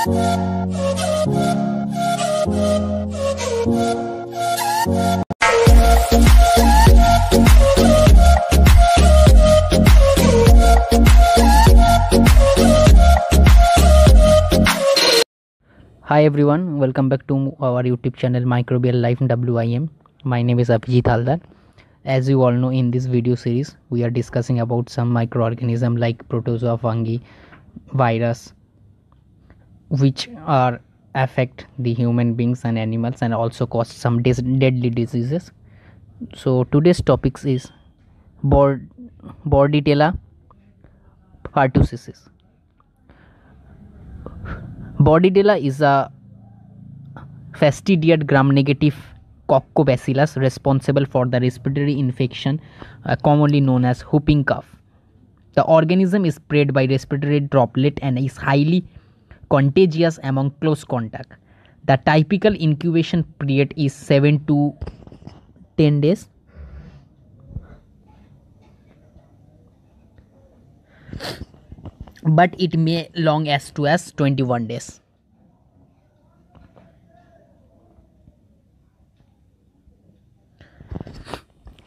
Hi everyone, welcome back to our YouTube channel Microbial Life WIM. My name is Abhijit Haldar. As you all know, in this video series we are discussing about some microorganisms like protozoa, fungi, virus, which are affect the human beings and animals and also cause some deadly diseases. So today's topics is Bordetella pertussis. Bordetella is a fastidious gram-negative coccobacillus responsible for the respiratory infection commonly known as whooping cough. The organism is spread by respiratory droplet and is highly contagious among close contact. The typical incubation period is 7 to 10 days. But it may long as 21 days.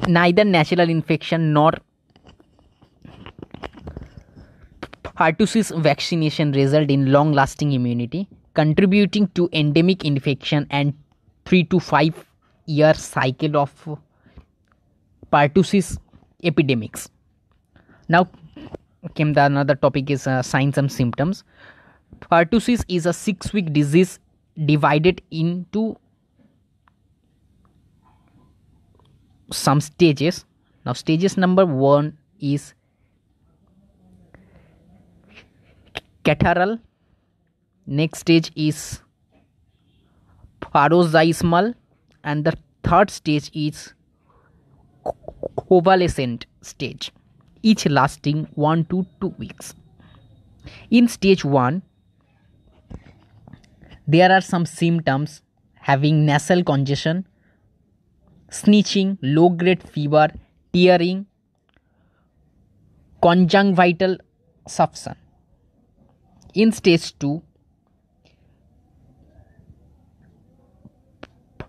Neither natural infection nor pertussis vaccination result in long-lasting immunity, contributing to endemic infection and 3 to 5 year cycle of pertussis epidemics. Now came the another topic is signs and symptoms. Pertussis is a 6-week disease divided into some stages. Now stages number 1 is catarrhal, next stage is paroxysmal, and the third stage is convalescent stage, each lasting 1 to 2 weeks. In stage 1, there are some symptoms having nasal congestion, sneezing, low-grade fever, tearing, conjunctival suffocation. In stage 2,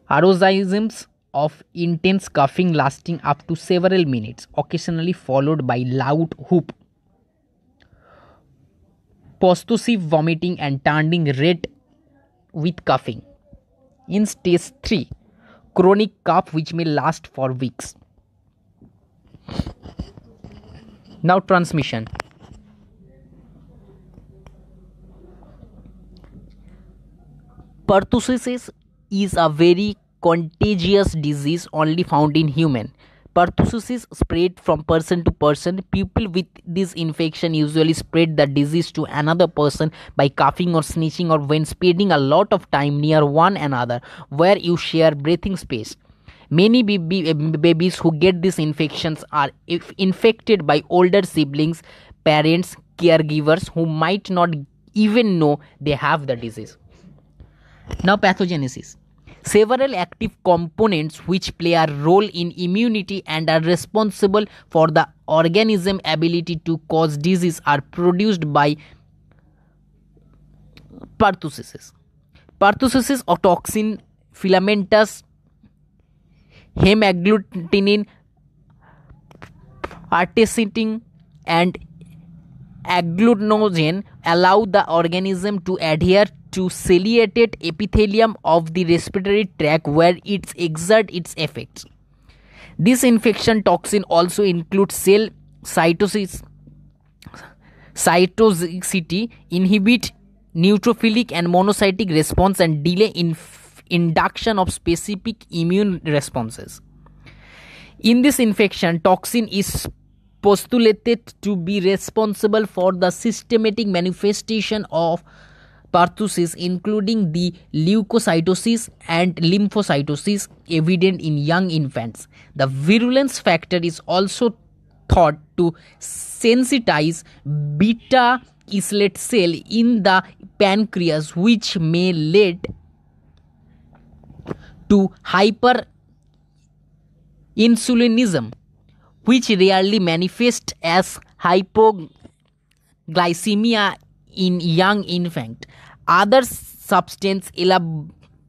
paroxysms of intense coughing lasting up to several minutes, occasionally followed by loud whoop, postusive vomiting and turning red with coughing. In stage 3, chronic cough which may last for weeks. Now transmission. Pertussis is a very contagious disease only found in human. Pertussis spread from person to person. People with this infection usually spread the disease to another person by coughing or sneezing or when spending a lot of time near one another where you share breathing space. Many babies who get these infections are infected by older siblings, parents, caregivers who might not even know they have the disease. Now pathogenesis. Several active components which play a role in immunity and are responsible for the organism's ability to cause disease are produced by pertussis. Pertussis or toxin, filamentous, hemagglutinin, artemisinin, and agglutinogen allow the organism to adhere to ciliated epithelium of the respiratory tract where it exerts its effects. This infection toxin also includes cell cytotoxicity, inhibit neutrophilic and monocytic response and delay induction of specific immune responses. In this infection, toxin is postulated to be responsible for the systematic manifestation of pertussis, including the leukocytosis and lymphocytosis evident in young infants. The virulence factor is also thought to sensitize beta islet cell in the pancreas, which may lead to hyperinsulinism, which rarely manifests as hypoglycemia in young infant. Other substances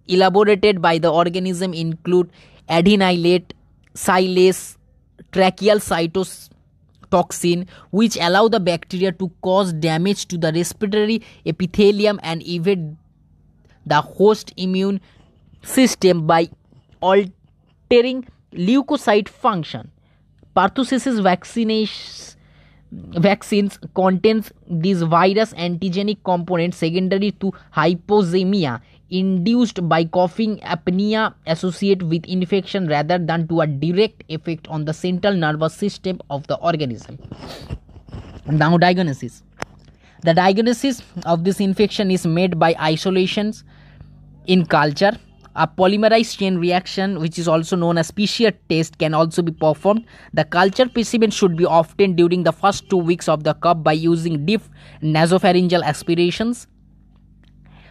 elaborated by the organism include adenylate, silase, tracheal cytotoxin, which allow the bacteria to cause damage to the respiratory epithelium and evade the host immune system by altering leukocyte function. Pertussis vaccines contains these virus antigenic components secondary to hypoxemia induced by coughing apnea associated with infection rather than to a direct effect on the central nervous system of the organism. Now, diagnosis. The diagnosis of this infection is made by isolations in culture. A polymerase chain reaction, which is also known as PCR test, can also be performed. The culture specimen should be obtained during the first 2 weeks of the cough by using deep nasopharyngeal aspirations.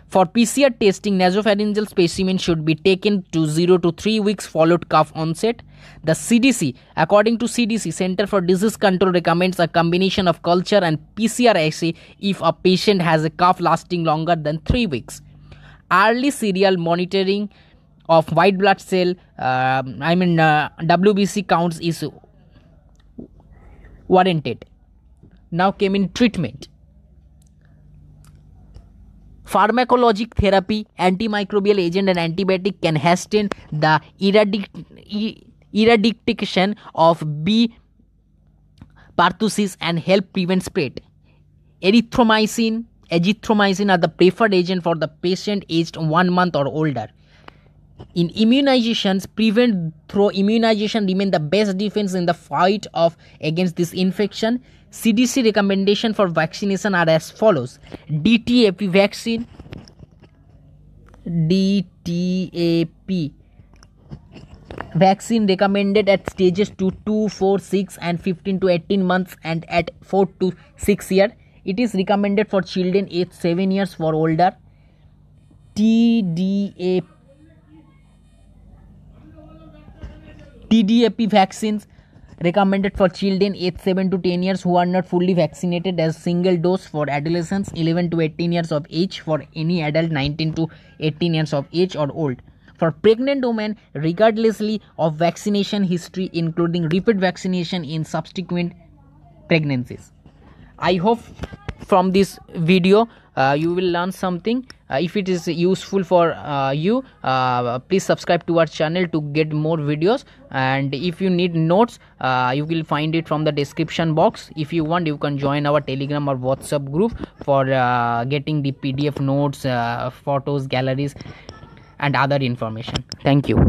For PCR testing, nasopharyngeal specimen should be taken to 0 to 3 weeks followed cough onset. The CDC, according to CDC, Center for Disease Control, recommends a combination of culture and PCR assay if a patient has a cough lasting longer than 3 weeks. Early serial monitoring of white blood cell, WBC counts is warranted. Now came in treatment. Pharmacologic therapy, antimicrobial agent and antibiotic can hasten the eradication of B. pertussis and help prevent spread. Azithromycin are the preferred agent for the patient aged 1 month or older. In immunizations, prevent through immunization remain the best defense in the fight against this infection. CDC recommendation for vaccination are as follows: DTaP vaccine, recommended at stages 2, 4, 6 and 15 to 18 months and at 4 to 6 years. It is recommended for children aged 7 years for older. TDAP vaccines recommended for children aged 7 to 10 years who are not fully vaccinated as single dose. For adolescents 11 to 18 years of age. For any adult 19 to 18 years of age or old. For pregnant women, regardlessly of vaccination history, including repeat vaccination in subsequent pregnancies. I hope from this video you will learn something. If it is useful for you, please subscribe to our channel to get more videos, and if you need notes, you will find it from the description box. If you want, you can join our Telegram or WhatsApp group for getting the PDF notes, photos, galleries and other information. Thank you.